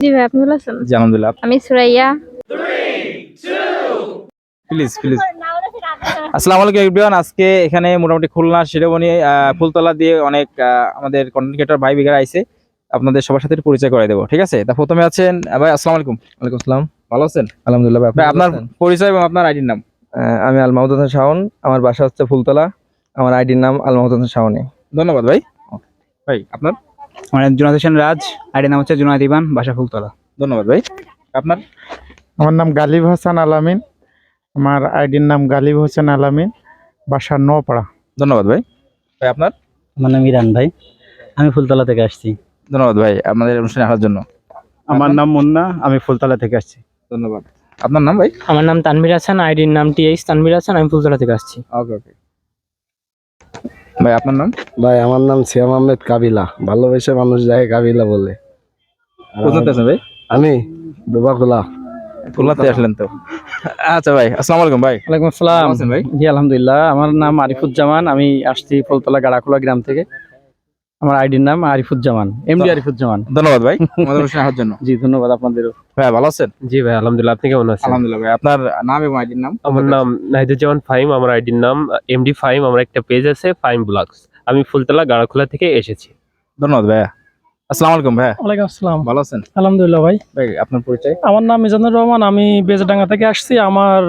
জি ভাই, আপনি ভালো আছেন? জি আলহামদুলিল্লাহ। আমি সুরাইয়া। Please please. আসসালামু আলাইকুম এভরিওয়ান। আজকে এখানে মোটামুটি খুলনা শিরোমণি ফুলতলা দিয়ে অনেক আমাদের কন্টেন্ট ক্রিয়েটর ভাই বিগার আইছে। আপনাদের সবার সাথে একটু পরিচয় করে দেবো, ঠিক আছে? তা প্রথমে আছেন ভাই, আসসালামু আলাইকুম। ওয়ালাইকুম আসসালাম। ভালো আছেন? আলহামদুলিল্লাহ ভাই, আপনি ভাই ভালো আপনার আছেন? পরিচয় এবং আপনার আইডির নাম। আমি আল মাহমুদ হোসেন শাওন, আমার বাসা হচ্ছে ফুলতলা, আমার আইডির নাম আল মাহমুদ হোসেন শাওনি। ধন্যবাদ ভাই। ভাই আপনার? মানে জুনাদ হোসেন রাজ, আইডির নাম হচ্ছে জুনাদ ইবান, বাসা ফুলতলা। ধন্যবাদ ভাই। আপনার? আমার নাম গালিব হাসান আলামিন, আমার আইডির নাম গালিব হোসেন আলামিন, বাসা নপাড়া। ধন্যবাদ ভাই। ভাই আপনার? আমার নাম ইরান ভাই, আমি ফুলতলা থেকে আসছি। ধন্যবাদ ভাই আমাদের অনুষ্ঠানে আসার জন্য। আমার নাম মুন্না, আমি ফুলতলা থেকে আসছি। ধন্যবাদ। আপনার নাম ভাই? আমার নাম তানভীর হাসান, আইডির নাম টিএইচ তানভীর হাসান, আমি ফুলতলা থেকে আসছি। ওকে ওকে। ভাই আপনার নাম? ভাই আমার নাম সিয়াম আহমেদ কাবিলা, ভালোবেসে মানুষ যায় কাবিলা বলে। কোথাতে আছেন ভাই? আমি দুবাখোলা। খুলনাতে আসলেন তো। আচ্ছা ভাই, আসসালামু আলাইকুম ভাই। ওয়ালাইকুম আসসালাম। ভালো আছেন ভাই? জি আলহামদুলিল্লাহ। আমার নাম আরিফুজ্জামান, আমি আসছি ফুলতলা গাড়াখোলা গ্রাম থেকে। আমার আইডির নাম আরিফুজ্জামান, এমডি আরিফুজ্জামান। ধন্যবাদ ভাই আমাদের অনুষ্ঠানে আসার জন্য। জি ধন্যবাদ আপনাদেরও। ভাই ভালো আছেন? জি ভাই আলহামদুলিল্লাহ, আপনি কেমন আছেন? আলহামদুলিল্লাহ ভাই। আপনার নাম এবং আইডির নাম? আমার নাম নাহিদুজ্জামান ফাহিম, আমার আইডির নাম এমডি ফাহিম, আমার একটা পেজ আছে ফাহিম ব্লগস। আমি ফুলতলা গাড়াখোলা থেকে এসেছি। ধন্যবাদ ভাইয়া। আসসালামু আলাইকুম ভাইয়া। ওয়ালাইকুম আসসালাম। ভালো আছেন? আলহামদুলিল্লাহ ভাই। ভাই আপনার পরিচয়? আমার নাম মিজানুর রহমান, আমি বেজডাঙ্গা থেকে আসছি। আমার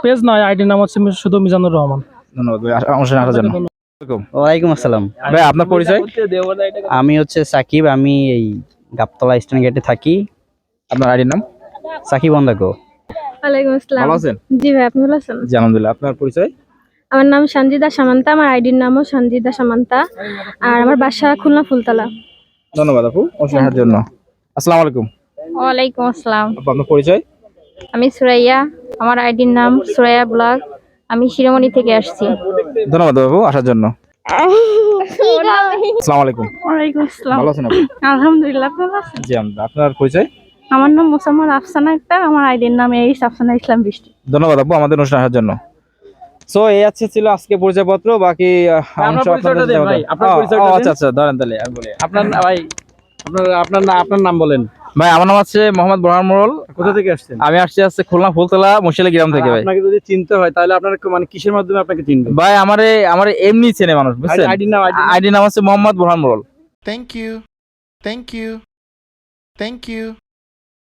পেজ নয়, আইডি নাম হচ্ছে শুধু মিজানুর রহমান। ধন্যবাদ ভাই অনুষ্ঠানে আসার জন্য। ওয়ালাইকুম আসসালাম ভাই আপনার পরিচয়? আমি হচ্ছে সাকিব, আমি এই গাবতলা স্ট্যান্ড গেটে থাকি। আপনার আইডির নাম? সাকিব অন্দাকো। ওয়ালাইকুম আসসালাম। ভালো আছেন? জি ভাই, আপনি ভালো আছেন? জি আলহামদুলিল্লাহ। আপনার পরিচয়? আমার নাম সঞ্জিদা সামান্তা, আমার আইডির নামও সঞ্জিদা সামান্তা, আর আমার বাসা খুলনা ফুলতলা। ধন্যবাদ আপু অনুষ্ঠানে আসার জন্য। আসসালামু আলাইকুম ওয়ালাইকুম আসসালাম। আপু, আপনার পরিচয়? আমি সুরাইয়া, আমার আইডির নাম সুরাইয়া ব্লগ, আমি শিরোমণি থেকে আসছি। ধন্যবাদ আপু আসার জন্য। আসসালামু আলাইকুম। ওয়ালাইকুম আসসালাম। ভালো আছেন আপু? আলহামদুলিল্লাহ, আপনি ভালো আছেন? জি আলহামদুলিল্লাহ। আপনার পরিচয়? আমার নাম মোসাম্মদ আফসানা আক্তার, আমার আইডির নাম এইচ আফসানা ইসলাম বৃষ্টি। ধন্যবাদ আপু আমাদের অনুষ্ঠানে আসার জন্য। সো এই ছিল আজকে পরিচয়পত্র, বাকি অংশ আপনাদের দেওয়া হবে। আচ্ছা আচ্ছা, ধরেন তাহলে আমি বলি। আপনার ভাই, আপনার নাম বলেন ভাই আমার নাম হচ্ছে মোহাম্মদ বোরহান মোড়ল। কোথা থেকে আসছেন? আমি আসছি খুলনা ফুলতলা মশালি গ্রাম থেকে ভাই। আপনাকে যদি চিনতে হয় তাহলে আপনার মানে কিসের মাধ্যমে আপনাকে চিনবে? ভাই আমারে এমনি চেনে মানুষ, বুঝছেন? আইডির নাম আইডি নাম হচ্ছে Mohammad Borhan Morol. Thank you, thank you, thank you.